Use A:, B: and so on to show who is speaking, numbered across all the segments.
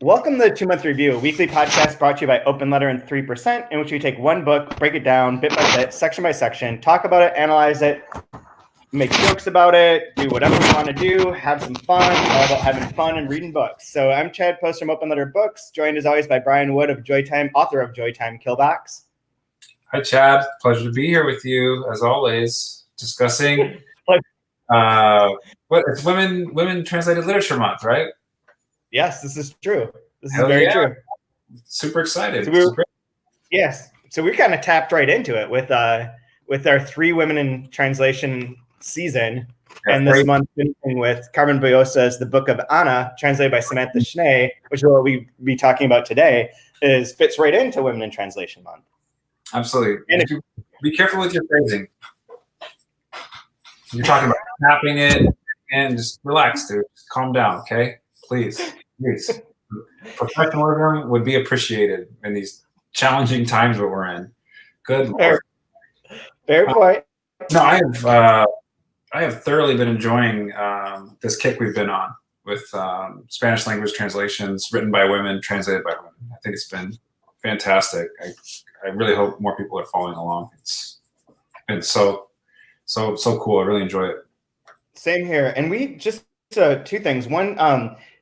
A: Welcome to the 2 Month Review, a weekly podcast brought to you by Open Letter and 3%, in which we take one book, break it down bit by bit, section by section, talk about it, analyze it, make jokes about it, do whatever we want to do, have some fun, all about having fun and reading books. So I'm Chad Post from Open Letter Books, joined as always by Brian Wood of Joytime, author of Joytime Killbox.
B: Hi, Chad. Pleasure to be here with you, as always, discussing it's Women Translated Literature Month, right?
A: Yes, this is true. This is very true.
B: Super excited.
A: Yes. So we kind of tapped right into it with our 3 Women in Translation season. Yeah, and this month finishing with Carmen Boyosa's The Book of Anna, translated by Samantha Schnee, which is what we'll be talking about today, fits right into Women in Translation Month.
B: Absolutely. And be careful with your phrasing. You're talking about tapping it, and just relax, dude. Just calm down, okay? Please. Professionalism would be appreciated in these challenging times that we're in. Good Lord.
A: Fair point.
B: No, I have thoroughly been enjoying this kick we've been on with Spanish language translations written by women, translated by women. I think it's been fantastic. I really hope more people are following along. It's been so cool. I really enjoy it.
A: Same here. And we just 2 things. One,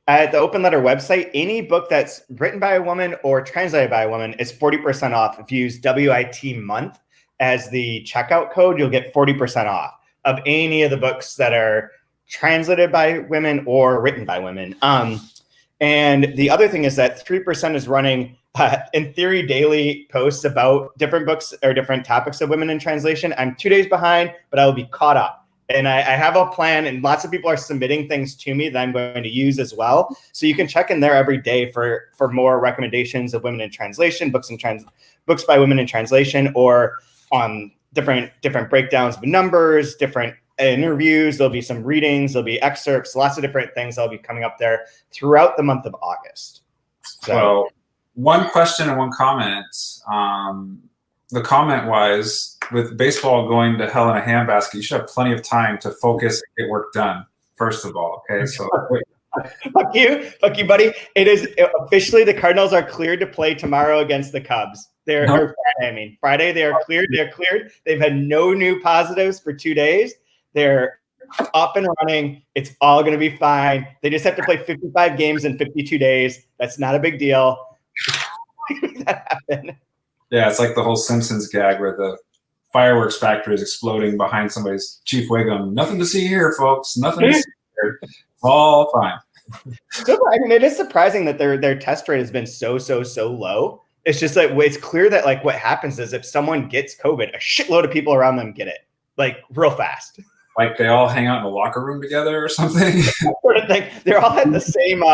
A: at the Open Letter website, any book that's written by a woman or translated by a woman is 40% off. If you use WIT month as the checkout code, you'll get 40% off of any of the books that are translated by women or written by women. And the other thing is that 3% is running, in theory, daily posts about different books or different topics of women in translation. I'm 2 days behind, but I will be caught up. And I have a plan, and lots of people are submitting things to me that I'm going to use as well. So you can check in there every day for more recommendations of women in translation, books by women in translation, or on different breakdowns of numbers, different interviews. There'll be some readings, there'll be excerpts, lots of different things that'll be coming up there throughout the month of August.
B: So one question and one comment. The comment was, with baseball going to hell in a handbasket, you should have plenty of time to focus and get work done, first of all. Okay, so
A: fuck you, buddy. It is officially, the Cardinals are cleared to play tomorrow against the Cubs. Friday they are cleared. They're cleared. They've had no new positives for 2 days. They're up and running. It's all going to be fine. They just have to play 55 games in 52 days. That's not a big deal. That happened.
B: Yeah, it's like the whole Simpsons gag where the fireworks factory is exploding behind somebody's Chief Wiggum. Nothing to see here, folks. Nothing to see here. It's all fine.
A: So, I mean, it is surprising that their test rate has been so low. It's just like, it's clear that like what happens is if someone gets COVID, a shitload of people around them get it, like real fast.
B: Like they all hang out in a locker room together or something.
A: Sort of thing. They're all at the same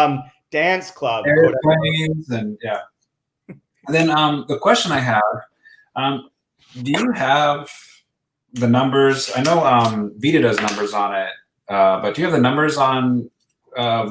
A: dance club.
B: Airplanes and yeah. And then the question I have, do you have the numbers? I know Vita does numbers on it, but do you have the numbers on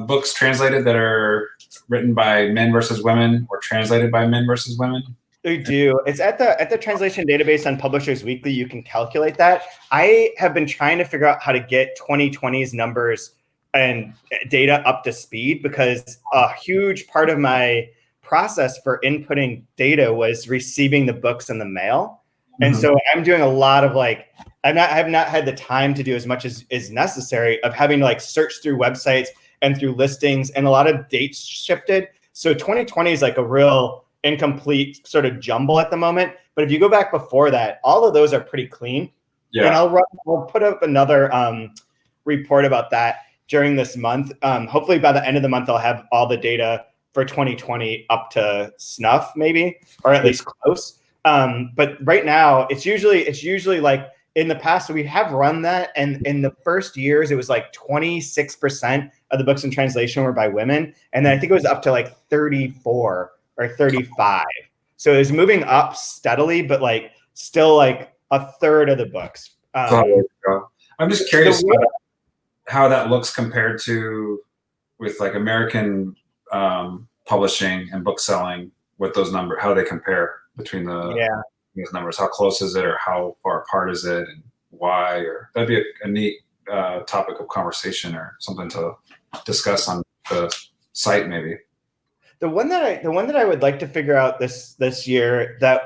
B: books translated that are written by men versus women or translated by men versus women?
A: We do. It's at the translation database on Publishers Weekly. You can calculate that. I have been trying to figure out how to get 2020's numbers and data up to speed, because a huge part of my process for inputting data was receiving the books in the mail. And so I'm doing a lot of I have not had the time to do as much as is necessary of having to search through websites and through listings, and a lot of dates shifted. So 2020 is like a real incomplete sort of jumble at the moment. But if you go back before that, all of those are pretty clean. Yeah. And I'll put up another report about that during this month. Hopefully by the end of the month, I'll have all the data for 2020 up to snuff, maybe, or at least close. But right now, it's usually like in the past, we have run that. And in the first years, it was like 26% of the books in translation were by women. And then I think it was up to 34 or 35. So it was moving up steadily, but still a third of the books.
B: I'm just curious about how that looks compared to with American publishing and book selling, with those numbers, how they compare between these numbers. How close is it, or how far apart is it, and why? Or that'd be a neat topic of conversation or something to discuss on the site, maybe.
A: The one that I would like to figure out this year that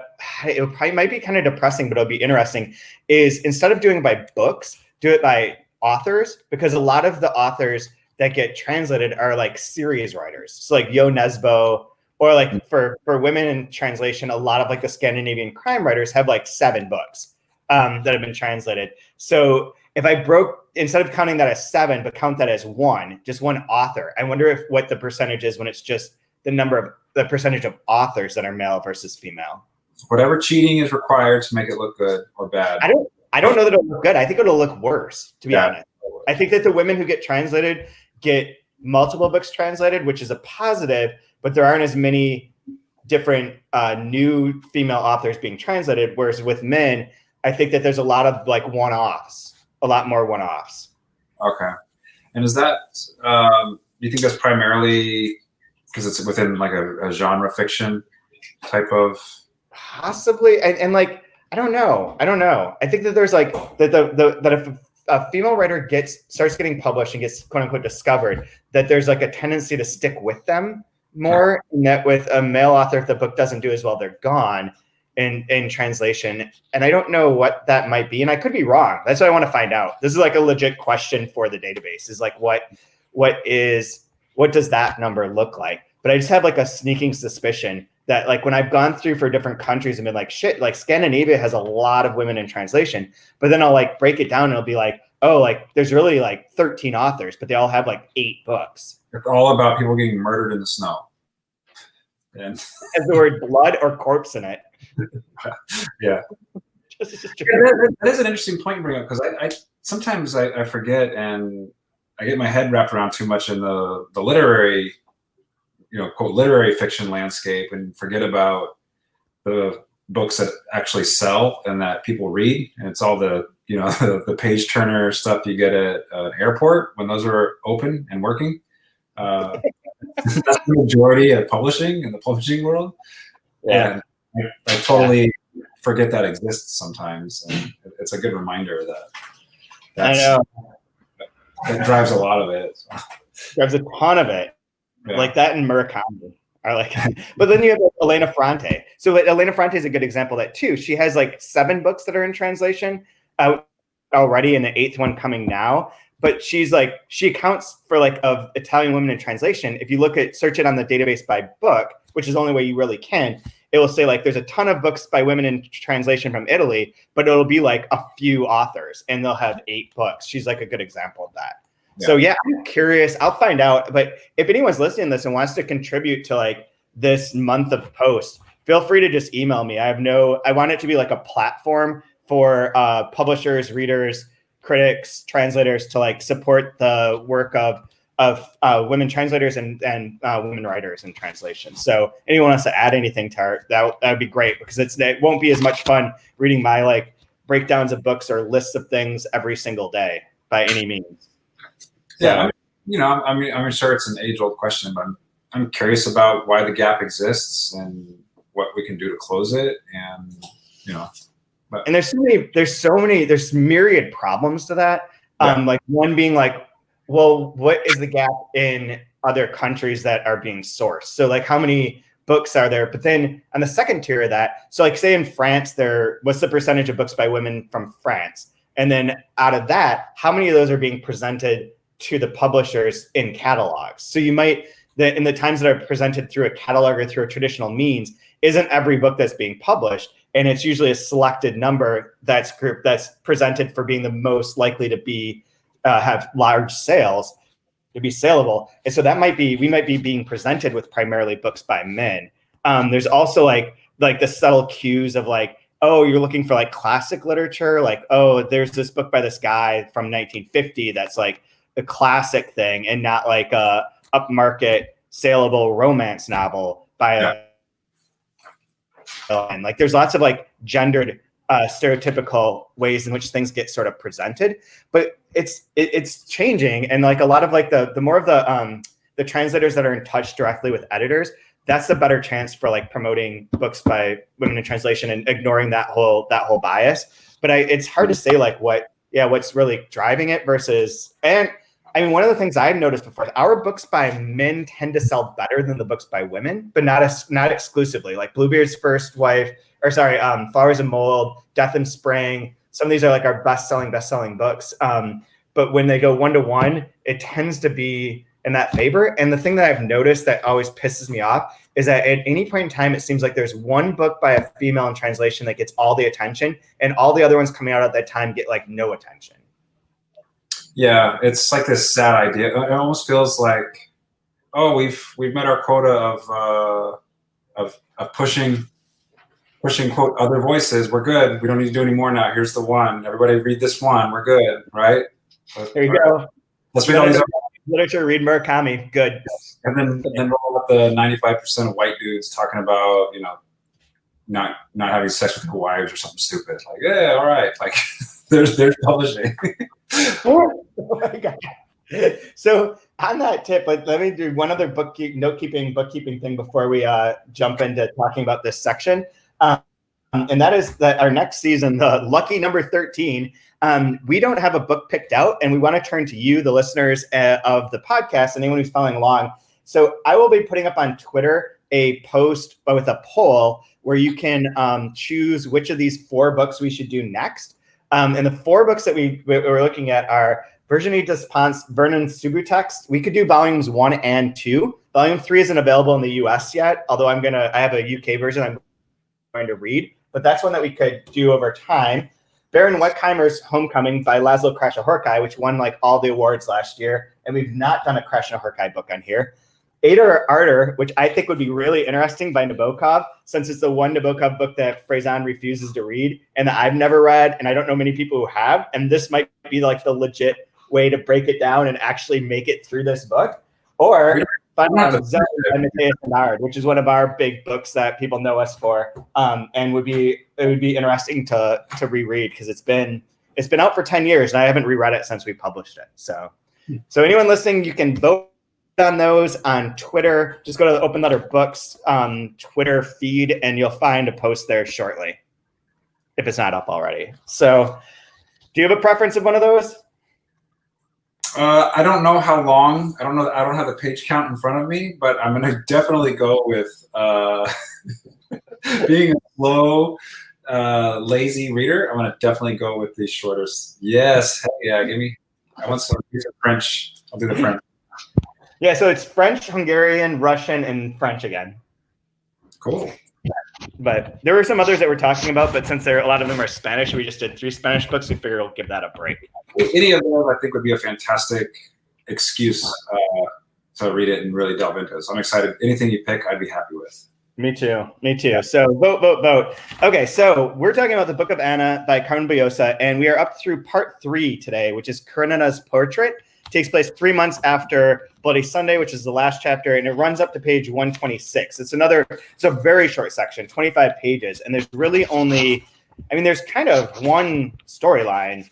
A: it probably might be kind of depressing, but it'll be interesting, is instead of doing it by books, do it by authors, because a lot of the authors that get translated are like series writers. So like Yo Nesbo, or like for women in translation, a lot of like the Scandinavian crime writers have like 7 books that have been translated. So if I instead of counting that as 7, but count that as just one author, I wonder what the percentage is when it's just the percentage of authors that are male versus female.
B: Whatever cheating is required to make it look good or bad.
A: I don't know that it'll look good. I think it'll look worse, to be honest. I think that the women who get translated get multiple books translated, which is a positive, but there aren't as many different new female authors being translated. Whereas with men, I think that there's a lot of like a lot more one-offs.
B: Okay. And is that, you think that's primarily because it's within like a genre fiction type of? Possibly.
A: And like, I don't know. I think that there's like that if a female writer starts getting published and gets quote unquote discovered, that there's like a tendency to stick with them more. And that with a male author, if the book doesn't do as well, they're gone in translation. And I don't know what that might be. And I could be wrong. That's what I want to find out. This is like a legit question for the database, is like, what does that number look like? But I just have like a sneaking suspicion that like when I've gone through for different countries and been like, shit, like Scandinavia has a lot of women in translation, but then I'll like break it down and it'll be like, oh, like there's really like 13 authors, but they all have like 8 books.
B: It's all about people getting murdered in the snow. And
A: has the word blood or corpse in it.
B: Yeah. That is an interesting point to bring up, because I sometimes I forget, and I get my head wrapped around too much in the literary, quote, literary fiction landscape, and forget about the books that actually sell and that people read. And it's all the, the page turner stuff you get at an airport when those are open and working. That's the majority of publishing in the publishing world. Yeah. And I totally forget that exists sometimes. And it's a good reminder that that drives a lot of it. So.
A: Drives a ton of it. Yeah. Like that in Murakami. But then you have Elena Ferrante. So Elena Ferrante is a good example of that too. She has like 7 books that are in translation out already, and the 8th one coming now. But she accounts for like of Italian women in translation. If you search it on the database by book, which is the only way you really can, it will say like there's a ton of books by women in translation from Italy, but it'll be like a few authors and they'll have 8 books. She's like a good example of that. Yeah. So yeah, I'm curious. I'll find out. But if anyone's listening to this and wants to contribute to like this month of post, feel free to just email me. I want it to be like a platform for publishers, readers, critics, translators to like support the work of women translators and women writers in translation. So anyone wants to add anything to that would be great, because it won't be as much fun reading my like breakdowns of books or lists of things every single day by any means.
B: Yeah, I'm sure it's an age-old question, but I'm curious about why the gap exists and what we can do to close it, and
A: and there's myriad problems to that. Like one being like, well, what is the gap in other countries that are being sourced? So like how many books are there? But then on the second tier of that, so like say in France, what's the percentage of books by women from France? And then out of that, how many of those are being presented to the publishers in catalogs? So you might, in the times that are presented through a catalog or through a traditional means, isn't every book that's being published. And it's usually a selected number that's presented for being the most likely to be have large sales, to be saleable. And so we might be being presented with primarily books by men. There's also like the subtle cues of like, oh, you're looking for like classic literature. Like, oh, there's this book by this guy from 1950 that's like the classic thing, and not like a upmarket saleable romance novel by and like there's lots of like gendered stereotypical ways in which things get sort of presented, but it's changing. And like a lot of like the more of the translators that are in touch directly with editors, that's a better chance for like promoting books by women in translation and ignoring that whole bias. But it's hard to say like what what's really driving it versus, and I mean, one of the things I've noticed before, our books by men tend to sell better than the books by women, but not exclusively. Like Bluebeard's First Wife, or sorry, Flowers and Mold, Death in Spring. Some of these are like our best-selling books. But when they go 1-to-1, it tends to be in that favor. And the thing that I've noticed that always pisses me off is that at any point in time, it seems like there's one book by a female in translation that gets all the attention, and all the other ones coming out at that time get like no attention.
B: Yeah, it's like this sad idea. It almost feels like, oh, we've met our quota of pushing quote other voices. We're good. We don't need to do any more now. Here's the one. Everybody read this one. We're good, right?
A: There you go.
B: Let's read all these.
A: Literature, read Murakami. Good.
B: And then roll up the 95% of white dudes talking about, you know, not having sex with their wives or something stupid. Like, yeah, all right. Like, there's publishing.
A: Oh my God. So on that tip, let me do one other bookkeeping thing before we jump into talking about this section. And that is that our next season, the lucky number 13, we don't have a book picked out, and we want to turn to you, the listeners of the podcast, anyone who's following along. So I will be putting up on Twitter a post with a poll where you can choose which of these 4 books we should do next. And the 4 books that we're looking at are Virginie Despentes' Vernon Subutex. We could do volumes 1 and 2. Volume 3 isn't available in the US yet, although I have a UK version I'm going to read, but that's one that we could do over time. Baron Weckheimer's Homecoming by Laszlo Krasznahorkai, which won like all the awards last year, and we've not done a Krasznahorkai book on here. Ada or Ardor, which I think would be really interesting, by Nabokov, since it's the one Nabokov book that Faison refuses to read and that I've never read, and I don't know many people who have, and this might be like the legit way to break it down and actually make it through this book. Or Zone by Matthias Menard, which is one of our big books that people know us for, and it would be interesting to reread because it's been out for 10 years and I haven't reread it since we published it. So anyone listening, you can vote on those on Twitter. Just go to the Open Letter Books Twitter feed and you'll find a post there shortly, if it's not up already. So do you have a preference of one of those?
B: I don't know how long. I don't know. I don't have the page count in front of me, but I'm going to definitely go with being a slow, lazy reader. I'm going to definitely go with the shortest. Yes. Heck yeah. Give me. I want some French. I'll do the French.
A: Yeah. So it's French, Hungarian, Russian, and French again.
B: Cool.
A: But there were some others that we're talking about, but since a lot of them are Spanish, we just did 3 Spanish books. We figured we'll give that a break.
B: Any of those, I think, would be a fantastic excuse to read it and really delve into it. So I'm excited. Anything you pick, I'd be happy with.
A: Me too. So vote. Okay, so we're talking about the Book of Anna by Carmen Bujosa, and we are up through part 3 today, which is Karenina's portrait. It takes place 3 months after Bloody Sunday, which is the last chapter, and it runs up to page 126. It's a very short section, 25 pages, and there's really there's kind of one storyline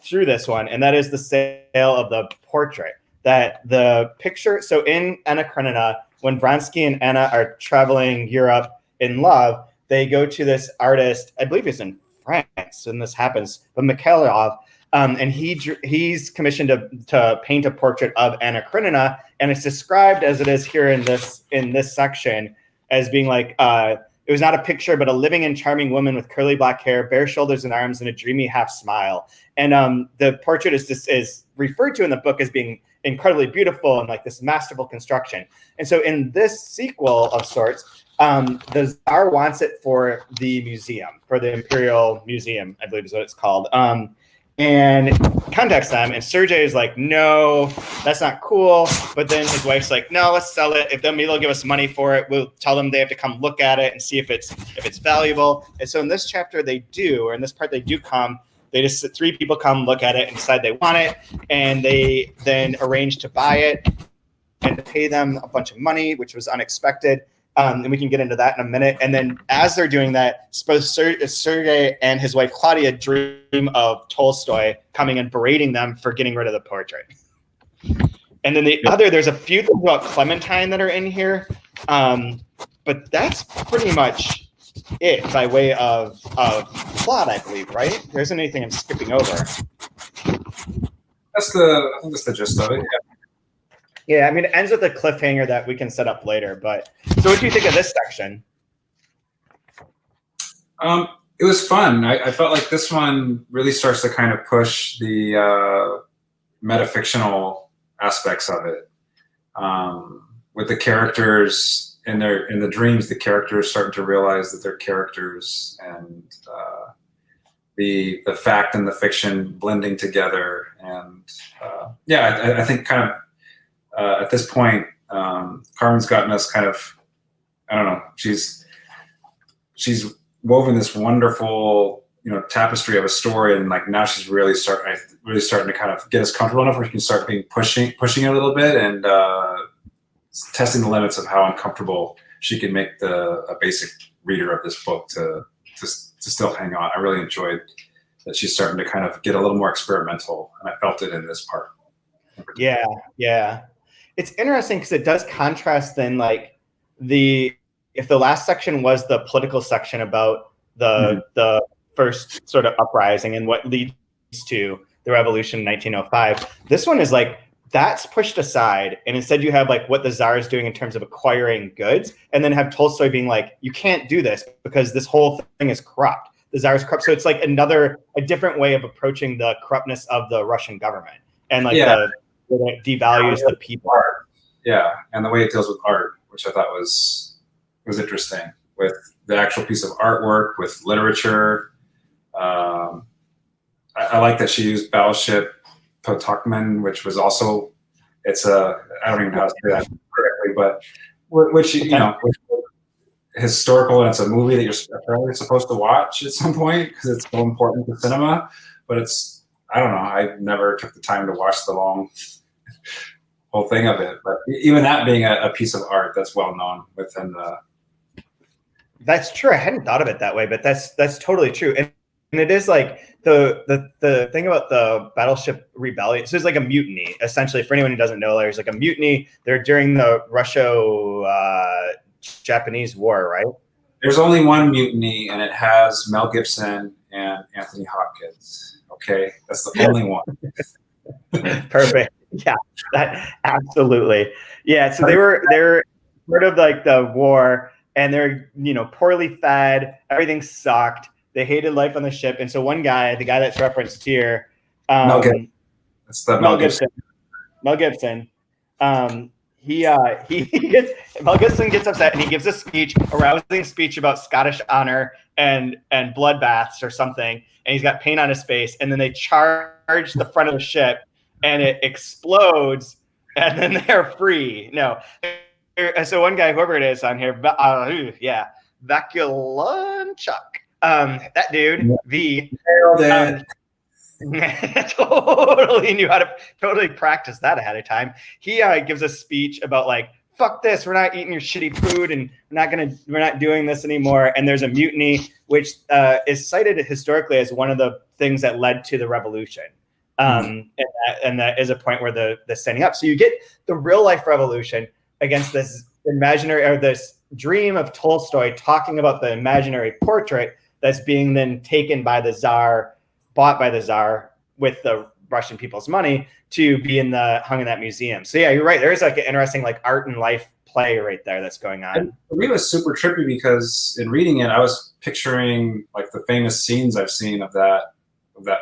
A: through this one, and that is the sale of the portrait. That the picture, so in Anna Karenina, when Vronsky and Anna are traveling Europe in love, they go to this artist, I believe he's in France, and this happens, but Mikhailov, and he's commissioned to paint a portrait of Anna Karenina, and it's described as it is here in this section as being like, it was not a picture, but a living and charming woman with curly black hair, bare shoulders and arms, and a dreamy half smile. And the portrait is referred to in the book as being incredibly beautiful and like this masterful construction. And so in this sequel of sorts, the Tsar wants it for the museum, for the Imperial Museum, I believe is what it's called. And contacts them, and Sergei is like, no, that's not cool. But then his wife's like, no, let's sell it. If maybe they'll give us money for it, we'll tell them they have to come look at it and see if it's valuable. And so in this chapter they do, or in this part they do come. They just 3 people come look at it and decide they want it, and they then arrange to buy it and to pay them a bunch of money, which was unexpected. And we can get into that in a minute. And then as they're doing that, Sergei and his wife Claudia dream of Tolstoy coming and berating them for getting rid of the portrait. And then there's a few things about Clementine that are in here, but that's pretty much it by way of plot, I believe, right? There isn't anything I'm skipping over.
B: I think that's the gist of it. Yeah.
A: Yeah, I mean, it ends with a cliffhanger that we can set up later. But so, what do you think of this section?
B: It was fun. I felt like this one really starts to kind of push the metafictional aspects of it. With the characters in the dreams, the characters starting to realize that they're characters, and the fact and the fiction blending together. And I think kind of at this point, Carmen's gotten us kind of, I don't know, she's woven this wonderful, tapestry of a story, and like now she's really starting to kind of get us comfortable enough where she can start pushing it a little bit, and testing the limits of how uncomfortable she can make a basic reader of this book to still hang on. I really enjoyed that she's starting to kind of get a little more experimental, and I felt it in this part.
A: Yeah. It's interesting because it does contrast then, like if the last section was the political section about the first sort of uprising and what leads to the revolution in 1905, this one is like, that's pushed aside, and instead you have like what the Tsar is doing in terms of acquiring goods, and then have Tolstoy being like, you can't do this because this whole thing is corrupt. The Tsar is corrupt. So it's like a different way of approaching the corruptness of the Russian government, and like it devalues the people.
B: Yeah, and the way it deals with art, which I thought was interesting, with the actual piece of artwork, with literature. I like that she used Battleship Potemkin, which was also, I don't even know how to say that correctly, but which historical, and it's a movie that you're apparently supposed to watch at some point because it's so important to cinema. But I don't know, I never took the time to watch the long whole thing of it. But even that being a piece of art that's well known within the.
A: That's true. I hadn't thought of it that way, but that's totally true. And it is like the thing about the Battleship Rebellion. So there's like a mutiny, essentially. For anyone who doesn't know, there's like a mutiny. They're during the Russo-Japanese War, right?
B: There's only one mutiny, and it has Mel Gibson and Anthony Hopkins. Okay, that's the only one.
A: Perfect. Yeah, that absolutely. Yeah. So they're part of like the war, and they're poorly fed. Everything sucked. They hated life on the ship, and so one guy, the guy that's referenced here,
B: Mel Gibson. That's the Mel Gibson.
A: Mel Gibson. Mel Gibson gets upset, and he gives a speech, a rousing speech about Scottish honor and bloodbaths or something, and he's got paint on his face, and then they charge the front of the ship, and it explodes, and then they're free. No. So one guy, whoever it is on here, Vakulanchuk. That dude, totally knew how to totally practice that ahead of time. He gives a speech about like, fuck this, we're not eating your shitty food, and we're not doing this anymore. And there's a mutiny, which is cited historically as one of the things that led to the revolution. And that is a point where the standing up. So you get the real life revolution against this imaginary, or this dream of Tolstoy talking about the imaginary portrait that's being then taken by the Tsar, bought by the Tsar with the Russian people's money to be hung in that museum. So yeah, you're right. There is like an interesting like art and life play right there that's going on.
B: And for me, it was super trippy because in reading it, I was picturing like the famous scenes I've seen of that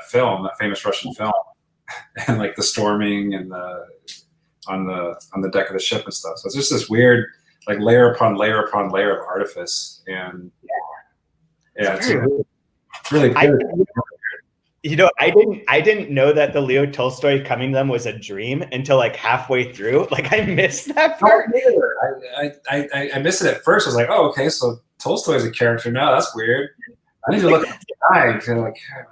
B: film, that famous Russian film, and like the storming and on the deck of the ship and stuff. So it's just this weird like layer upon layer upon layer of artifice, and it's really cool.
A: I didn't know that the Leo Tolstoy coming to them was a dream until like halfway through. Like I missed that part.
B: I missed it at first. I was like, oh, okay, so Tolstoy is a character now. That's weird. I need to look at the guy.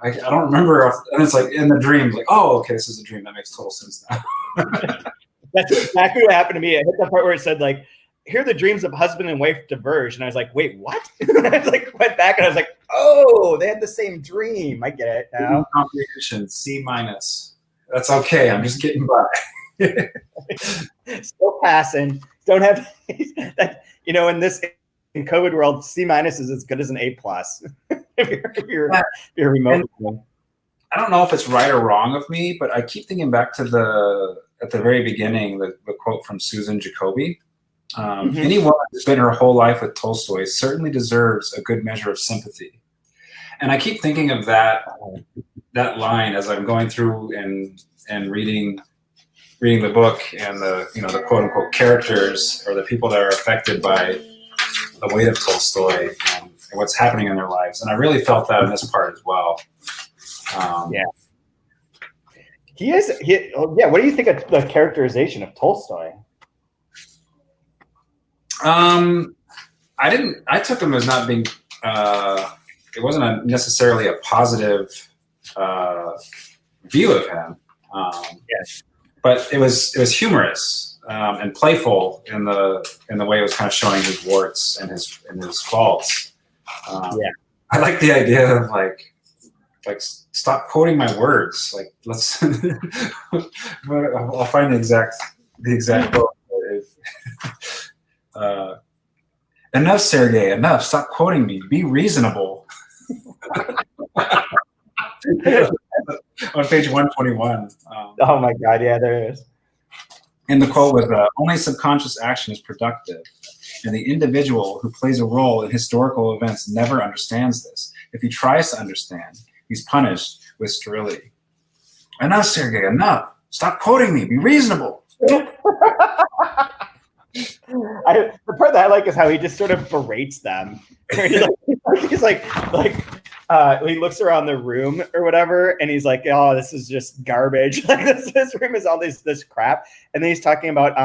B: Like I don't remember. And it's like in the dream, like, oh, okay, this is a dream. That makes total sense now.
A: That's exactly what happened to me. I hit the part where it said like, here are the dreams of husband and wife diverge. And I was like, wait, what? I was like, went back and I was like, oh, they had the same dream. I get it now.
B: Comprehension, C-. That's okay. I'm just getting by.
A: Still passing. Don't have that, in COVID world, C- is as good as an A+. if you're remote.
B: I don't know if it's right or wrong of me, but I keep thinking back to at the very beginning, the quote from Susan Jacoby. Anyone who's spent her whole life with Tolstoy certainly deserves a good measure of sympathy. And I keep thinking of that line as I'm going through and reading the book, and the quote unquote characters, or the people that are affected by the weight of Tolstoy and what's happening in their lives. And I really felt that in this part as well.
A: Yeah. What do you think of the characterization of Tolstoy?
B: I took him as not being, it wasn't necessarily a positive view of him.
A: Yes.
B: But it was humorous and playful in the way it was kind of showing his warts and his faults. I like the idea of like stop quoting my words. Like, let's. I'll find the exact quote. Enough, Sergey. Enough. Stop quoting me. Be reasonable. On page 121.
A: Oh my God! Yeah, there is.
B: And the quote was, "Only subconscious action is productive, and the individual who plays a role in historical events never understands this. If he tries to understand, he's punished with sterility." Enough, Sergey. Enough. Stop quoting me. Be reasonable.
A: The part that I like is how he just sort of berates them. He's like he looks around the room or whatever, and he's like, "Oh, this is just garbage. Like this room is all this crap." And then he's talking about,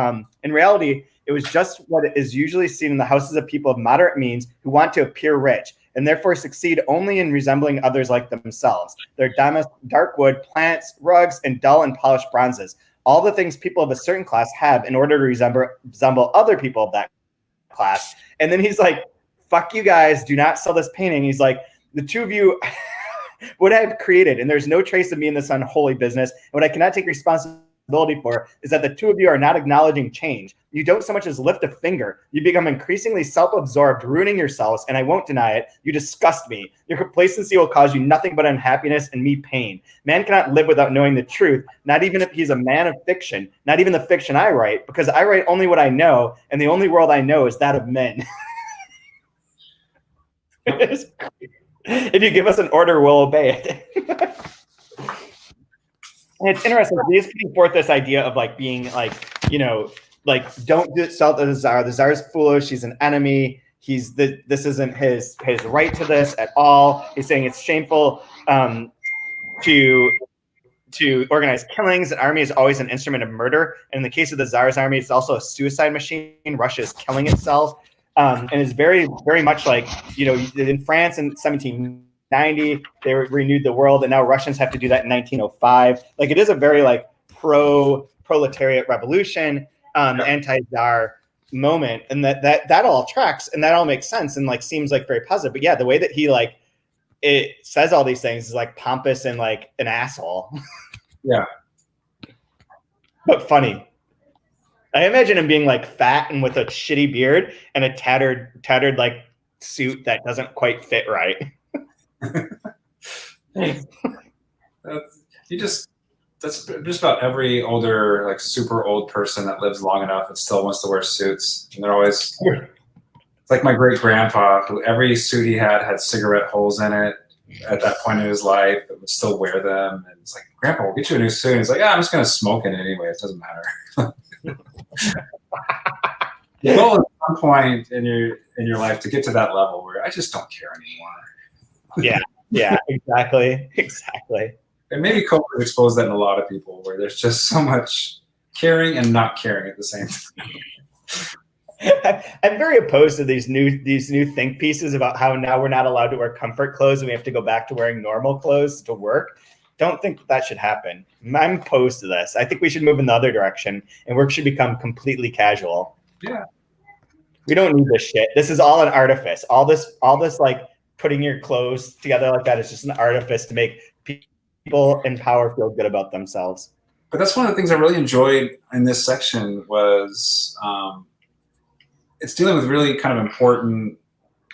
A: in reality, it was just what is usually seen in the houses of people of moderate means who want to appear rich, and therefore succeed only in resembling others like themselves. Their dark wood, plants, rugs, and dull and polished bronzes. All the things people of a certain class have in order to resemble other people of that class. And then he's like, "Fuck you guys, do not sell this painting." He's like, "The two of you, what I have created, and there's no trace of me in this unholy business, and what I cannot take responsibility for is that the two of you are not acknowledging change. You don't so much as lift a finger. You become increasingly self-absorbed, ruining yourselves, and I won't deny it. You disgust me. Your complacency will cause you nothing but unhappiness and me pain. Man cannot live without knowing the truth, not even if he's a man of fiction, not even the fiction I write, because I write only what I know, and the only world I know is that of men." If you give us an order, we'll obey it. And it's interesting. He's putting forth this idea of like being like, don't sell to the Tsar. The Tsar is foolish. He's an enemy. This isn't his right to this at all. He's saying it's shameful to organize killings. An army is always an instrument of murder. And in the case of the Tsar's army, it's also a suicide machine. Russia is killing itself. And it's very, very much like, in France in 1790, they renewed the world, and now Russians have to do that in 1905. Like, it is a very like proletariat revolution, anti-Tsar moment, and that all tracks, and that all makes sense, and like seems like very positive. But yeah, the way that he like it says all these things is like pompous and like an asshole.
B: Yeah,
A: but funny. I imagine him being like fat and with a shitty beard and a tattered like suit that doesn't quite fit right.
B: That's just about every older, like super old person that lives long enough and still wants to wear suits. And they're always, it's like my great grandpa, who every suit he had cigarette holes in it at that point in his life, but would still wear them. And it's like, "Grandpa, we'll get you a new suit." And he's like, "Yeah, I'm just going to smoke in it anyway. It doesn't matter." The goal at some point in your life to get to that level where I just don't care anymore.
A: Yeah, exactly.
B: And maybe COVID exposed that in a lot of people, where there's just so much caring and not caring at the same time.
A: I'm very opposed to these new think pieces about how now we're not allowed to wear comfort clothes and we have to go back to wearing normal clothes to work. Don't think that should happen. I'm opposed to this. I think we should move in the other direction, and work should become completely casual.
B: Yeah.
A: We don't need this shit. This is all an artifice. All this like putting your clothes together like that is just an artifice to make people in power feel good about themselves.
B: But that's one of the things I really enjoyed in this section was it's dealing with really kind of important,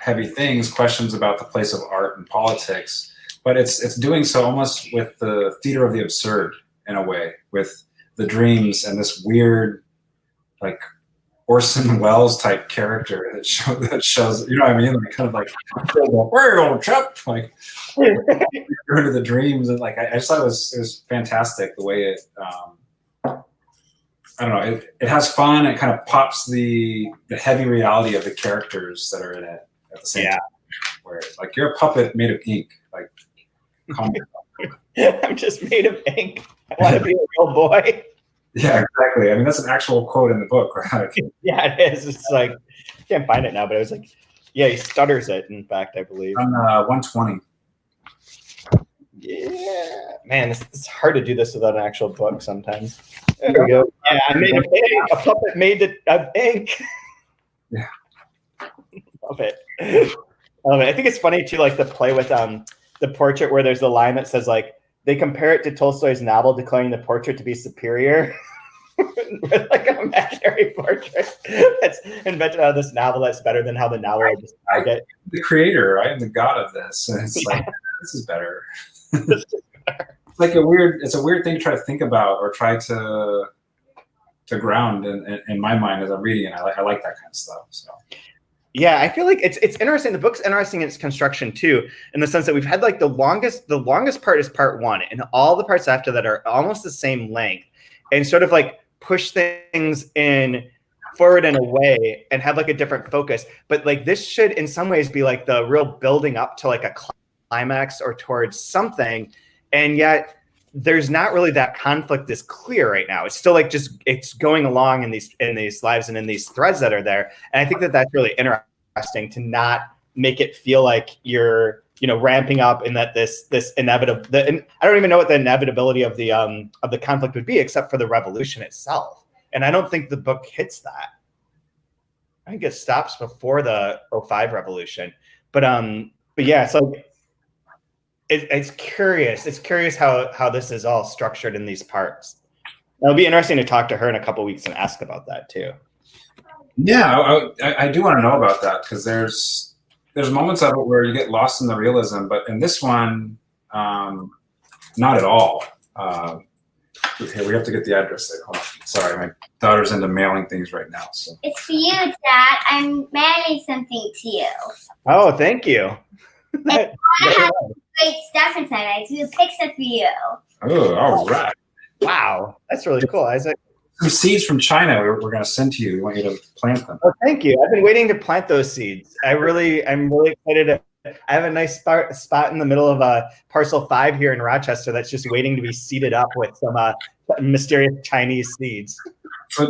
B: heavy things, questions about the place of art and politics. but it's doing so almost with the theater of the absurd in a way, with the dreams and this weird, like Orson Welles type character that shows, you know what I mean? Like kind of like, where old chap? Like you're into the dreams, and like I just thought it was fantastic the way it. I don't know. It has fun. It kind of pops the heavy reality of the characters that are in it at the same time. Where like you're a puppet made of ink. Like, calm down.
A: I'm just made of ink. I want to be a real boy.
B: Yeah, exactly. I mean, that's an actual quote in the book, right?
A: Yeah, it is. It's like I can't find it now, but it was like, yeah, he stutters it. In fact, I believe
B: on 120.
A: Yeah, man, it's hard to do this without an actual book sometimes. There we go. Yeah, I made a puppet made of ink.
B: Yeah,
A: love it. Love it. I think it's funny too, like the play with the portrait where there's the line that says like they compare it to Tolstoy's novel, declaring the portrait to be superior. With like an imaginary portrait that's invented out of this novel that's better than how the novel described it.
B: The creator, I am the god of this, and it's like this is better. It's like it's a weird thing to try to think about or try to ground in my mind as I'm reading it. I like that kind of stuff. So
A: yeah, I feel like it's interesting. The book's interesting in its construction too, in the sense that we've had like the longest part is part 1, and all the parts after that are almost the same length, and sort of like push things in forward in a way and have like a different focus. But like this should in some ways be like the real building up to like a climax or towards something, and yet there's not really that conflict is clear right now. It's still like just it's going along in these lives and in these threads that are there. And I think that that's really interesting to not make it feel like you're ramping up and that this inevitable. And I don't even know what the inevitability of the conflict would be, except for the revolution itself. And I don't think the book hits that. I think it stops before the '05 revolution. But yeah, so. It's curious. It's curious how this is all structured in these parts. It'll be interesting to talk to her in a couple of weeks and ask about that too.
B: Yeah, I do want to know about that because there's moments of it where you get lost in the realism, but in this one, not at all. Here, we have to get the address there. Hold on. Sorry, my daughter's into mailing things right now. So.
C: It's for you, Dad. I'm mailing something to you.
A: Oh, thank you.
C: Great stuff inside. I do a picture for you.
B: Oh, all right.
A: Wow, that's really cool, Isaac.
B: Some seeds from China we're going to send to you. We want you to plant them.
A: Oh, thank you. I've been waiting to plant those seeds. I'm really excited. I have a nice spot in the middle of parcel 5 here in Rochester that's just waiting to be seeded up with some mysterious Chinese seeds.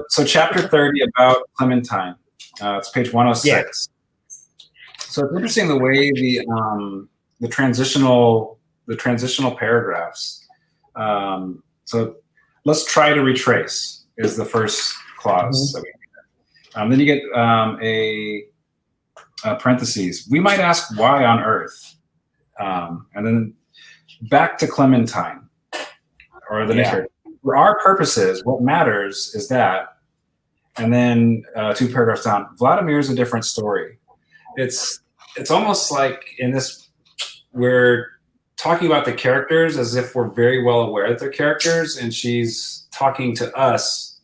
B: So chapter 30 about Clementine. It's page 106. Yeah. So it's interesting the way the transitional paragraphs. So let's try to retrace is the first clause that we get. Then you get a parentheses. We might ask why on earth, and then back to Clementine or the narrative. For our purposes, what matters is that, and then 2 paragraphs down. Vladimir is a different story. It's almost like in this we're talking about the characters as if we're very well aware that they're characters, and she's talking to us,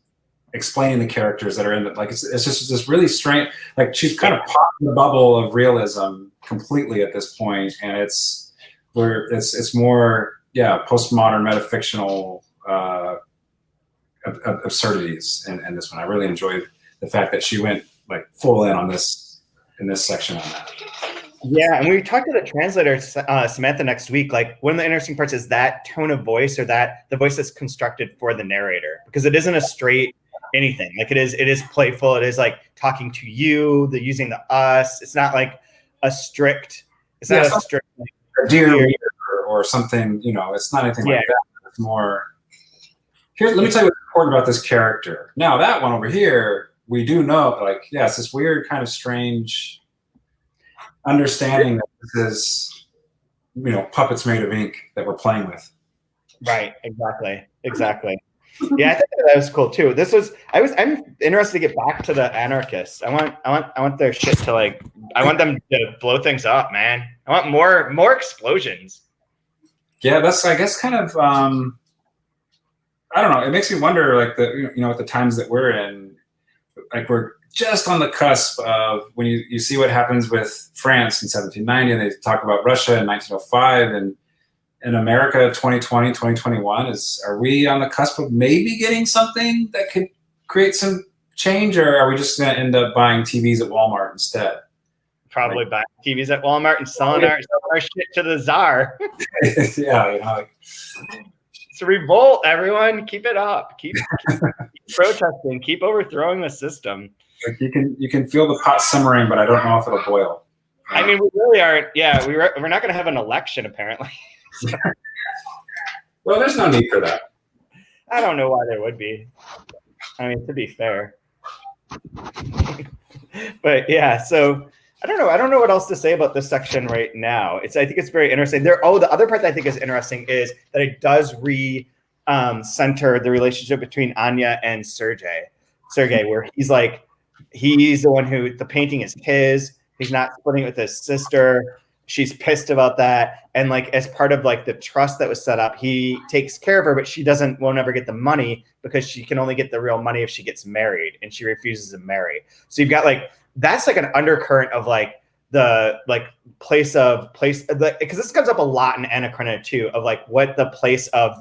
B: explaining the characters that are in it. Like it's just this really strange. Like she's kind of popping the bubble of realism completely at this point, and it's more postmodern metafictional absurdities in this one. I really enjoyed the fact that she went like full in on this in this section on that.
A: Yeah, and we talked to the translator, Samantha, next week. Like one of the interesting parts is that tone of voice, or that the voice that's constructed for the narrator, because it isn't a straight anything. Like it is playful. It is like talking to you, using the us. It's not like a strict. It's not a strict like,
B: dear reader or something. It's not anything like that. It's more. Here, let me tell you what's important about this character. Now that one over here, we do know. Like, it's this weird kind of strange understanding that this is, puppets made of ink that we're playing with.
A: Right. Exactly. Yeah, I think that was cool too. I'm interested to get back to the anarchists. I want their shit to I want them to blow things up, man. I want more explosions.
B: Yeah, that's, I guess, kind of, I don't know. It makes me wonder, like, at the times that we're in, like, we're just on the cusp of when you see what happens with France in 1790, and they talk about Russia in 1905, and in America 2020, 2021, are we on the cusp of maybe getting something that could create some change, or are we just going to end up buying TVs at Walmart instead?
A: Probably buying TVs at Walmart and selling our shit to the Tsar.
B: Yeah,
A: It's a revolt, everyone. Keep it up. Keep protesting. Keep overthrowing the system.
B: like you can feel the pot simmering, but I don't know if it'll boil.
A: I mean, we really aren't. Yeah, we're not going to have an election apparently.
B: Well, there's no need for that.
A: I don't know why there would be. I mean, to be fair. But yeah, so I don't know. I don't know what else to say about this section right now. I think it's very interesting. The other part that I think is interesting is that it does center the relationship between Anya and Sergei, where he's the one who the painting is his. He's not splitting it with his sister. She's pissed about that. And like, as part of like the trust that was set up, he takes care of her, but she won't ever get the money because she can only get the real money if she gets married, and she refuses to marry. So you've got that's like an undercurrent of like the place because this comes up a lot in Anna Karenina too, of like what the place of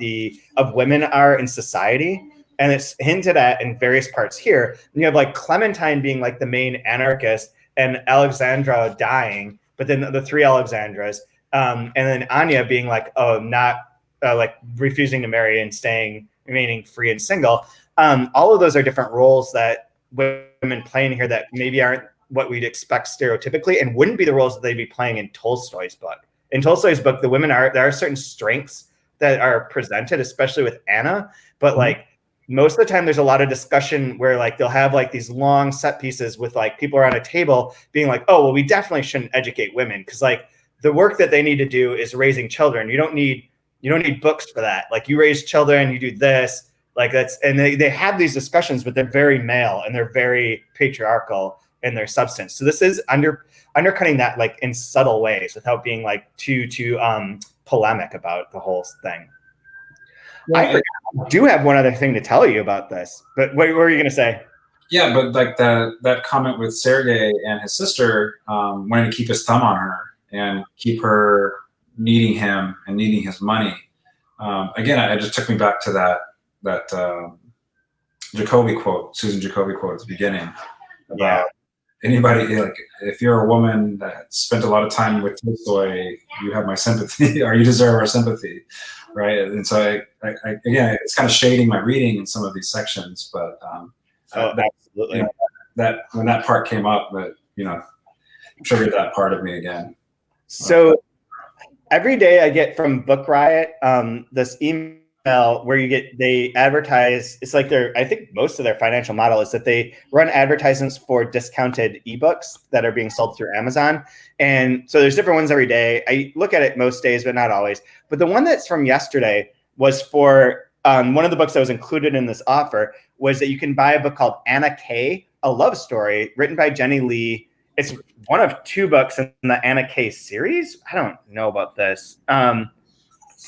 A: women are in society. And it's hinted at in various parts here. And you have like Clementine being like the main anarchist, and Alexandra dying, but then the three Alexandras, and then Anya being like, not like refusing to marry and remaining free and single. All of those are different roles that women play in here that maybe aren't what we'd expect stereotypically, and wouldn't be the roles that they'd be playing in Tolstoy's book. In Tolstoy's book, the women there are certain strengths that are presented, especially with Anna, but like most of the time there's a lot of discussion where like they'll have like these long set pieces with like people around a table being like, oh, well, we definitely shouldn't educate women because like the work that they need to do is raising children. You don't need books for that. Like, you raise children, you do this, like that's, and they have these discussions, but they're very male and they're very patriarchal in their substance. So this is undercutting that like in subtle ways without being like too polemic about the whole thing. I do have one other thing to tell you about this, but what were you going to say?
B: Yeah, but like that comment with Sergei and his sister wanting to keep his thumb on her and keep her needing him and needing his money. Again, it just took me back to that Jacoby quote, Susan Jacoby quote at the beginning about anybody, like, if you're a woman that spent a lot of time with Tolstoy, you have my sympathy, or you deserve our sympathy, right? And so I again, it's kind of shading my reading in some of these sections, but
A: absolutely,
B: that when that part came up, that triggered that part of me again.
A: So every day I get from Book Riot this email where they advertise. It's like I think most of their financial model is that they run advertisements for discounted ebooks that are being sold through Amazon. And so there's different ones every day. I look at it most days, but not always. But the one that's from yesterday was for one of the books that was included in this offer was that you can buy a book called Anna K, a love story written by Jenny Lee. It's one of two books in the Anna K series. I don't know about this.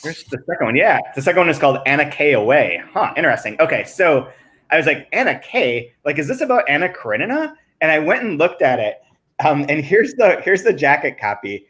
A: Where's the second one? Yeah, the second one is called Anna K Away. Huh, interesting. Okay, so I was like, Anna K? Like, is this about Anna Karenina? And I went and looked at it. And here's the jacket copy.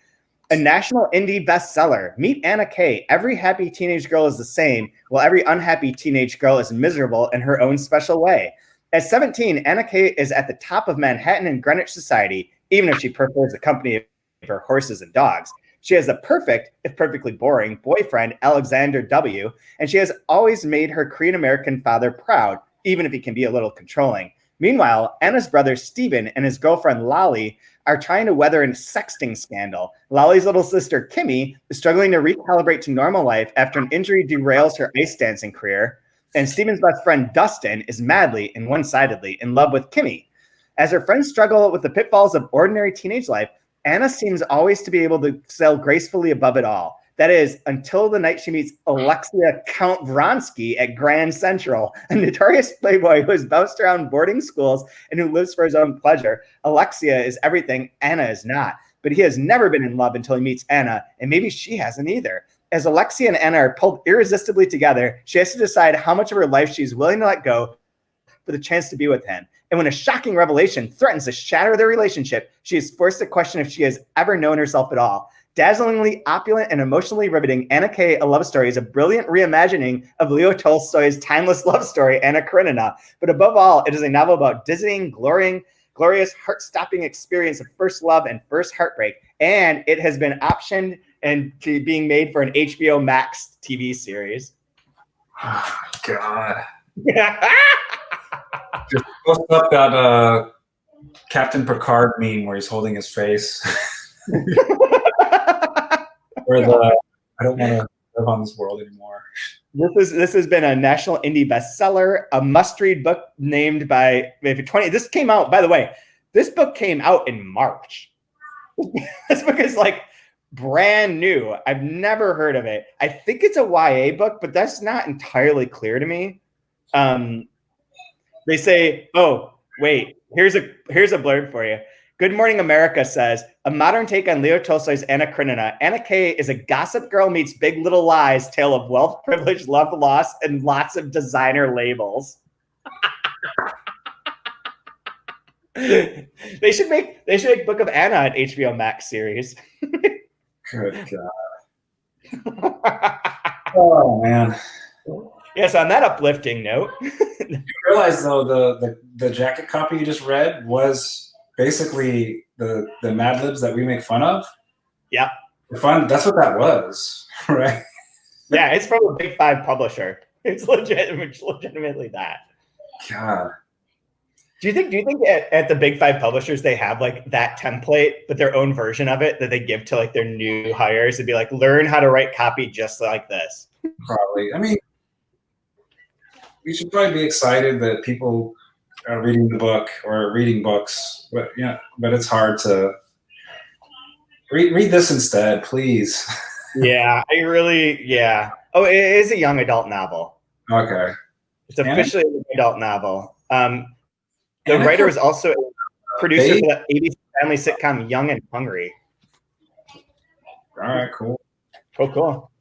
A: A national indie bestseller. Meet Anna K. Every happy teenage girl is the same, while every unhappy teenage girl is miserable in her own special way. At 17, Anna K is at the top of Manhattan and Greenwich society, even if she prefers the company of her horses and dogs. She has the perfect, if perfectly boring, boyfriend, Alexander W., and she has always made her Korean-American father proud, even if he can be a little controlling. Meanwhile, Anna's brother, Steven, and his girlfriend, Lolly, are trying to weather a sexting scandal. Lolly's little sister, Kimmy, is struggling to recalibrate to normal life after an injury derails her ice dancing career. And Steven's best friend, Dustin, is madly and one-sidedly in love with Kimmy. As her friends struggle with the pitfalls of ordinary teenage life, Anna seems always to be able to sail gracefully above it all. That is, until the night she meets Alexia Count Vronsky at Grand Central, a notorious playboy who has bounced around boarding schools and who lives for his own pleasure. Alexia is everything Anna is not, but he has never been in love until he meets Anna, and maybe she hasn't either. as Alexia and Anna are pulled irresistibly together, she has to decide how much of her life she's willing to let go for the chance to be with him. And when a shocking revelation threatens to shatter their relationship, she is forced to question if she has ever known herself at all. Dazzlingly opulent and emotionally riveting, Anna K, A Love Story is a brilliant reimagining of Leo Tolstoy's timeless love story, Anna Karenina. But above all, it is a novel about dizzying, glorious, heart-stopping experience of first love and first heartbreak. And it has been optioned and being made for an HBO Max TV series.
B: Oh, God. Just post up that Captain Picard meme where he's holding his face. Or I don't want to live on this world anymore.
A: This has been a national indie bestseller, a must-read book named by maybe 20. This came out, by the way, this book came out in March. This book is like brand new. I've never heard of it. I think it's a YA book, but that's not entirely clear to me. They say, oh, wait, here's a blurb for you. Good Morning America says, a modern take on Leo Tolstoy's Anna Karenina. Anna K is a gossip girl meets Big Little Lies tale of wealth, privilege, love, loss, and lots of designer labels. They should make Book of Anna an HBO Max series.
B: Good God. Oh, man.
A: Yes, on that uplifting note.
B: You realize, though, the jacket copy you just read was basically the Mad Libs that we make fun of.
A: Yeah.
B: That's what that was, right?
A: Yeah, it's from a Big Five publisher. It's legitimately that.
B: God.
A: Do you think at the Big Five publishers they have like that template, but their own version of it that they give to like their new hires and be like, learn how to write copy just like this?
B: Probably. I mean, we should probably be excited that people are reading the book or reading books, but but it's hard to read this instead, please.
A: Yeah, yeah. Oh, it is a young adult novel.
B: Okay.
A: It's officially an adult novel. The writer is also a producer for the ABC family sitcom Young and Hungry.
B: All right, cool.
A: Cool.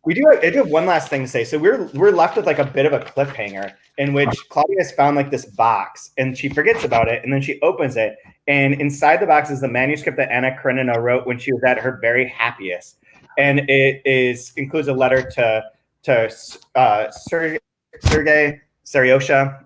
A: I do have one last thing to say. So we're left with like a bit of a cliffhanger in which Claudia has found like this box and she forgets about it and then she opens it and inside the box is the manuscript that Anna Karenina wrote when she was at her very happiest, and it includes a letter to Sergei Seriosha,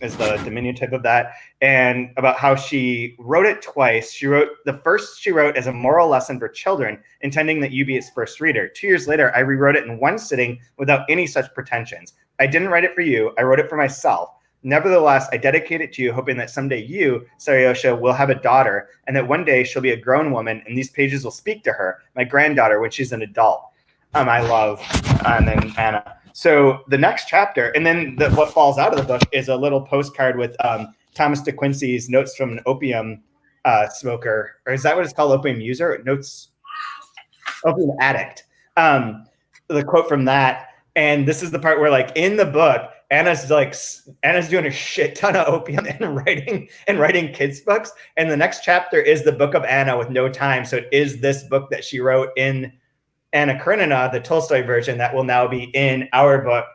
A: is the diminutive of that, and about how she wrote it twice. The first she wrote as a moral lesson for children, intending that you be its first reader. 2 years later, I rewrote it in one sitting without any such pretensions. I didn't write it for you. I wrote it for myself. Nevertheless, I dedicate it to you, hoping that someday you, Seriosha, will have a daughter, and that one day she'll be a grown woman, and these pages will speak to her, my granddaughter, when she's an adult. I love, and then Anna. So the next chapter, and then what falls out of the book is a little postcard with Thomas De Quincey's notes from an opium smoker, or is that what it's called, opium user? Notes, opium addict. The quote from that, and this is the part where, like, in the book, Anna's doing a shit ton of opium and writing kids books, and the next chapter is the Book of Anna with no time. So it is this book that she wrote in Anna Karenina, the Tolstoy version, that will now be in our book,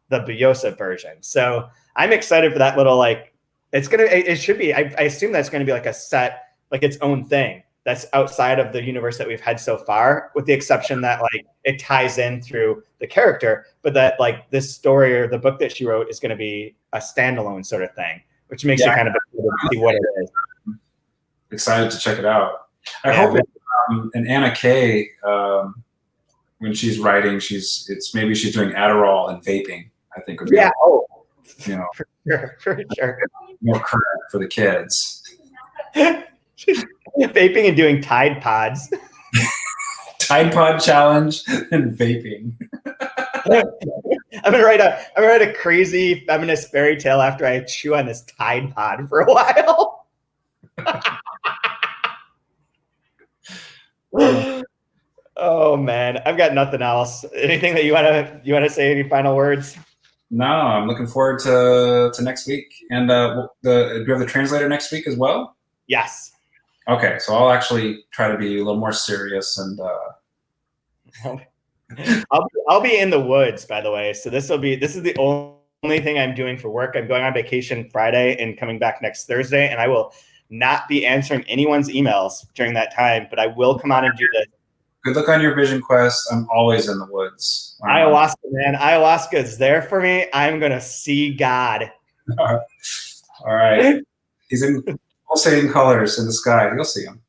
A: the Byosov version. So I'm excited for that little, like, it should be, I assume that's going to be like a set, like its own thing that's outside of the universe that we've had so far, with the exception that like it ties in through the character, but that like this story or the book that she wrote is going to be a standalone sort of thing, which makes it kind of see what it is.
B: Excited to check it out. I hope in Anna K, when she's writing, she's doing Adderall and vaping. I think would be
A: for sure
B: more current for the kids.
A: Vaping and doing Tide Pods.
B: Tide Pod challenge and vaping.
A: I'm gonna write a crazy feminist fairy tale after I chew on this Tide Pod for a while. Oh man, I've got nothing else. Anything that you wanna say? Any final words?
B: No, I'm looking forward to next week. And do you have the translator next week as well?
A: Yes.
B: Okay, so I'll actually try to be a little more serious and
A: I'll be in the woods, by the way. So this is the only thing I'm doing for work. I'm going on vacation Friday and coming back next Thursday, and I will not be answering anyone's emails during that time, but I will come on and do this.
B: Good luck on your vision quest. I'm always in the woods.
A: Ayahuasca, man. Ayahuasca is there for me. I'm going to see God.
B: All right. He's in pulsating colors in the sky. You'll see him.